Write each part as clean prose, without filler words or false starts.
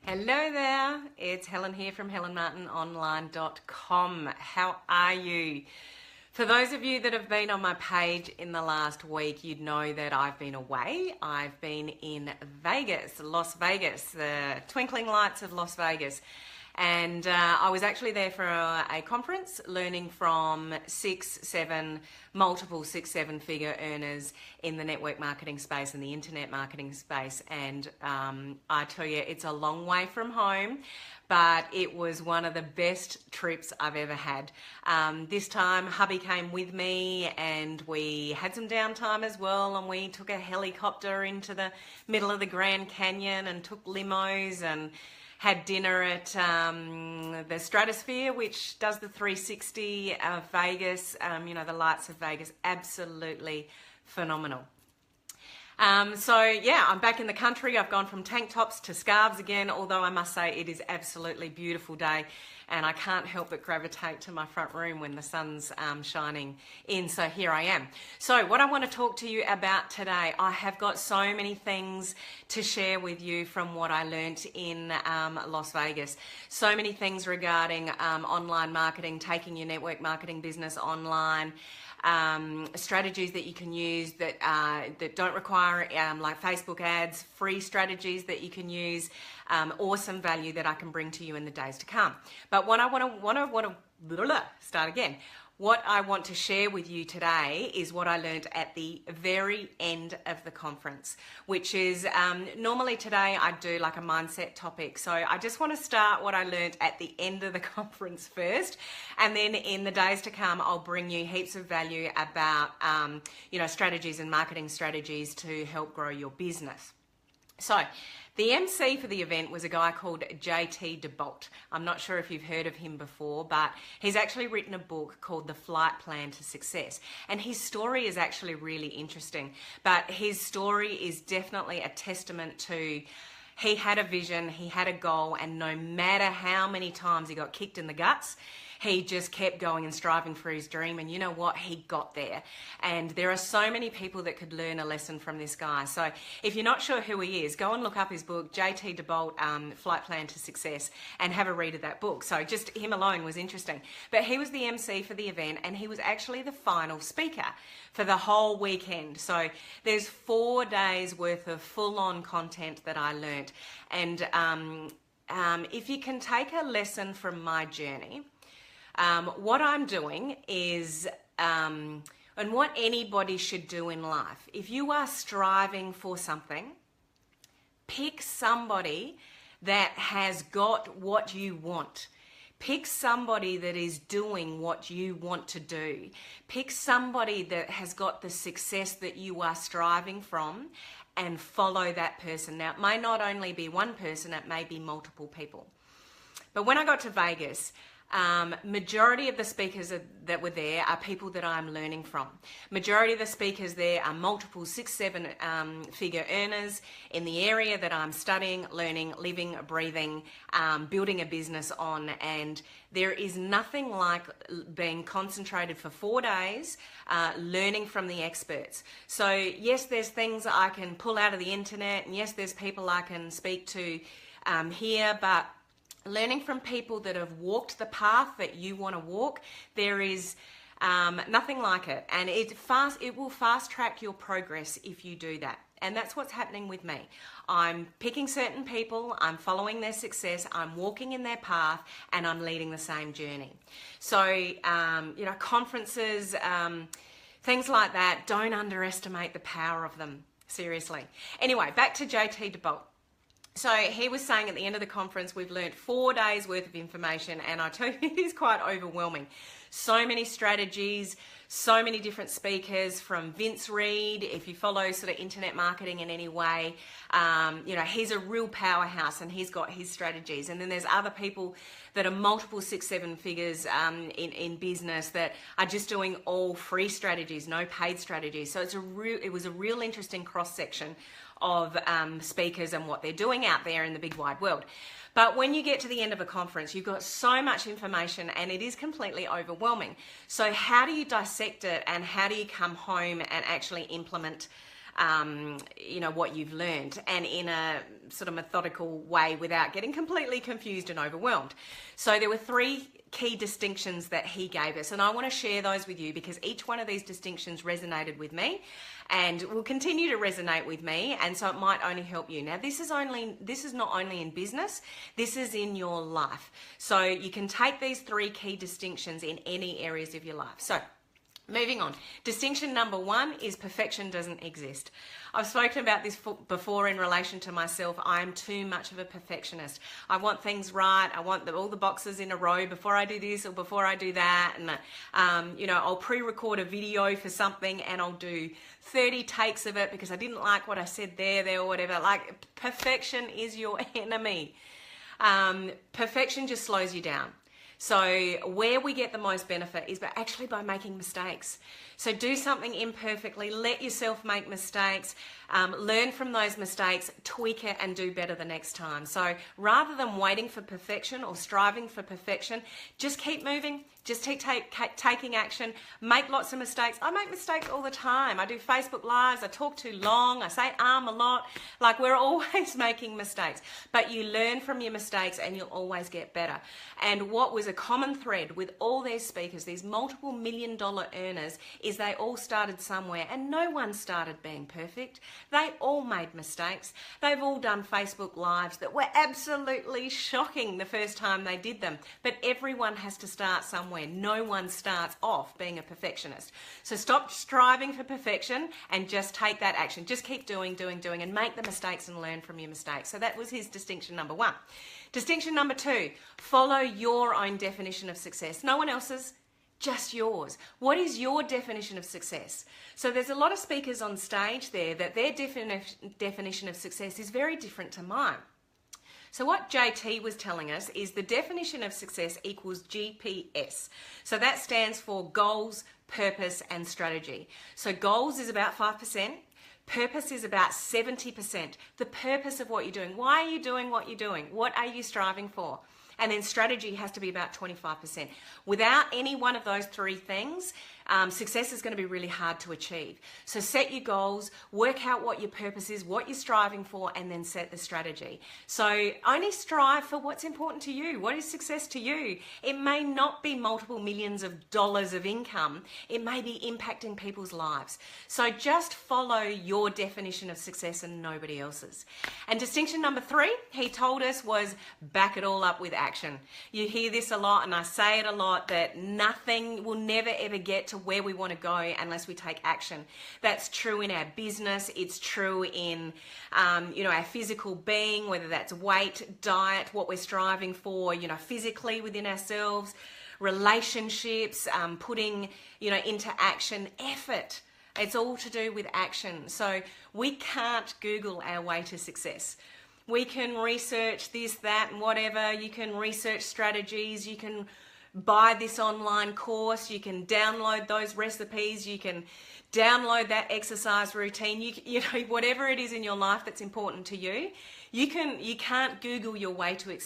Hello there, it's Helen here from helenmartinonline.com. How are you? For those of you that have been on my page in the last week, you'd know that I've been away. I've been in Vegas, Las Vegas, the twinkling lights of Las Vegas. And I was actually there for a conference learning from multiple six, seven figure earners in the network marketing space and the internet marketing space. And I tell you, it's a long way from home, but it was one of the best trips I've ever had. This time, hubby came with me and we had some downtime as well, and we took a helicopter into the middle of the Grand Canyon and took limos and had dinner at the Stratosphere, which does the 360 of Vegas, the lights of Vegas. Absolutely phenomenal. So yeah, I'm back in the country. I've gone from tank tops to scarves again, although I must say it is absolutely beautiful day and I can't help but gravitate to my front room when the sun's shining in. So here I am. So what I want to talk to you about today, I have got so many things to share with you from what I learnt in Las Vegas. So many things regarding online marketing, taking your network marketing business online, strategies that you can use that don't require like Facebook ads, free strategies that you can use, awesome value that I can bring to you in the days to come. But what I want to share with you today is what I learned at the very end of the conference, which is normally today I do like a mindset topic. So I just want to start what I learned at the end of the conference first, and then in the days to come I'll bring you heaps of value about strategies and marketing strategies to help grow your business. So the MC for the event was a guy called JT DeBolt. I'm not sure if you've heard of him before, but he's actually written a book called The Flight Plan to Success. And his story is actually really interesting. But his story is definitely a testament to he had a vision, he had a goal, and no matter how many times he got kicked in the guts, he just kept going and striving for his dream, and you know what? He got there. And there are so many people that could learn a lesson from this guy. So if you're not sure who he is, go and look up his book, JT DeBolt, Flight Plan to Success, and have a read of that book. So just him alone was interesting. But he was the MC for the event, and he was actually the final speaker for the whole weekend. So there's 4 days worth of full-on content that I learnt. And if you can take a lesson from my journey, what I'm doing is, and what anybody should do in life, if you are striving for something, pick somebody that has got what you want. Pick somebody that is doing what you want to do. Pick somebody that has got the success that you are striving from and follow that person. Now, it may not only be one person, it may be multiple people. But when I got to Vegas, majority of the speakers that were there are people that I'm learning from. Majority of the speakers there are multiple 6, 7 figure earners in the area that I'm studying, learning, living, breathing, building a business on. And there is nothing like being concentrated for 4 days, learning from the experts. So yes, there's things I can pull out of the internet, and yes, there's people I can speak to here, but learning from people that have walked the path that you want to walk, there is nothing like it. And it will fast track your progress if you do that. And that's what's happening with me. I'm picking certain people, I'm following their success, I'm walking in their path, and I'm leading the same journey. So, conferences, things like that, don't underestimate the power of them. Seriously. Anyway, back to JT DeBolt. So he was saying at the end of the conference, we've learned 4 days worth of information, and I tell you, it is quite overwhelming. So many strategies, so many different speakers, from Vince Reed, if you follow sort of internet marketing in any way, he's a real powerhouse and he's got his strategies. And then there's other people that are multiple 6, 7 figures in business that are just doing all free strategies, no paid strategies. So it was a real interesting cross-section of speakers and what they're doing out there in the big wide world. But when you get to the end of a conference, you've got so much information and it is completely overwhelming. So how do you dissect it, and how do you come home and actually implement what you've learned, and in a sort of methodical way without getting completely confused and overwhelmed. So there were 3 key distinctions that he gave us, and I want to share those with you because each one of these distinctions resonated with me and will continue to resonate with me, and so it might only help you. Now, this is not only in business, this is in your life. So you can take these 3 key distinctions in any areas of your life. So moving on, distinction number 1 is perfection doesn't exist. I've spoken about this before in relation to myself. I am too much of a perfectionist. I want things right. I want all the boxes in a row before I do this or before I do that. And, I'll pre-record a video for something and I'll do 30 takes of it because I didn't like what I said there or whatever. Like, perfection is your enemy. Perfection just slows you down. So where we get the most benefit is by making mistakes. So do something imperfectly, let yourself make mistakes, learn from those mistakes, tweak it and do better the next time. So rather than waiting for perfection or striving for perfection, just keep moving, just keep taking action, make lots of mistakes. I make mistakes all the time. I do Facebook Lives, I talk too long, I say a lot. Like, we're always making mistakes, but you learn from your mistakes and you'll always get better. And what was a common thread with all these speakers, these multiple $million earners, is they all started somewhere, and no one started being perfect. They all made mistakes. They've all done Facebook Lives that were absolutely shocking the first time they did them, but everyone has to start somewhere. No one starts off being a perfectionist. So stop striving for perfection and just take that action. Just keep doing and make the mistakes and learn from your mistakes. So that was his distinction number 1. Distinction number 2, follow your own definition of success. No one else's, just yours. What is your definition of success? So there's a lot of speakers on stage there that their definition of success is very different to mine. So what JT was telling us is the definition of success equals GPS. So that stands for goals, purpose, and strategy. So goals is about 5%. Purpose is about 70%. The purpose of what you're doing. Why are you doing what you're doing? What are you striving for? And then strategy has to be about 25%. Without any one of those 3 things, success is going to be really hard to achieve. So set your goals, work out what your purpose is, what you're striving for, and then set the strategy. So only strive for what's important to you. What is success to you? It may not be multiple millions of dollars of income. It may be impacting people's lives. So just follow your definition of success and nobody else's. And distinction number 3, he told us, was back it all up with action. You hear this a lot, and I say it a lot, that nothing will never ever get to where we want to go unless we take action. That's true in our business. It's true in our physical being, whether that's weight, diet, what we're striving for, physically within ourselves, relationships, putting into action, effort. It's all to do with action. So we can't Google our way to success. We can research this, that, and whatever. You can research strategies. You can buy this online course. You can download those recipes. You can download that exercise routine. You know, whatever it is in your life that's important to you, you can't Google your way to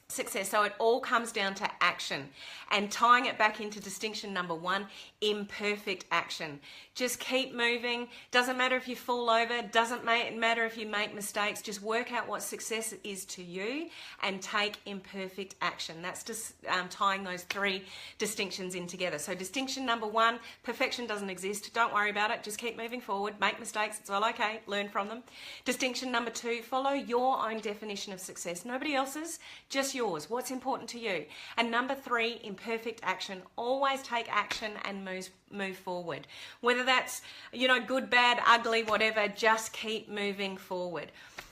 success. So it all comes down to action, and tying it back into distinction number 1, imperfect action. Just keep moving. Doesn't matter if you fall over. Doesn't matter if you make mistakes. Just work out what success is to you and take imperfect action. That's just tying those 3 distinctions in together. So distinction number 1, perfection doesn't exist. Don't worry about it. Just keep moving forward. Make mistakes. It's all okay. Learn from them. Distinction number 2, follow your own definition of success. Nobody else's, just yours. What's important to you? And number 3, imperfect action. Always take action and move forward. Whether that's, good, bad, ugly, whatever, just keep moving forward.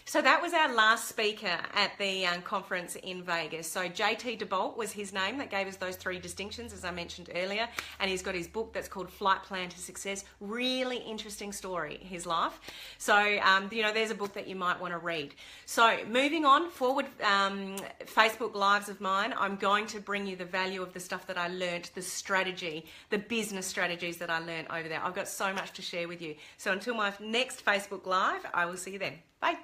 So that was our last speaker at the conference in Vegas. So JT DeBolt was his name that gave us those 3 distinctions, as I mentioned earlier. And he's got his book that's called Flight Plan to Success. Really interesting story, his life. So, there's a book that you might want to read. So moving on forward, Facebook Lives of mine, I'm going to bring you the value of the stuff that I learnt, the strategy, the business strategies that I learnt over there. I've got so much to share with you. So until my next Facebook Live, I will see you then. Bye.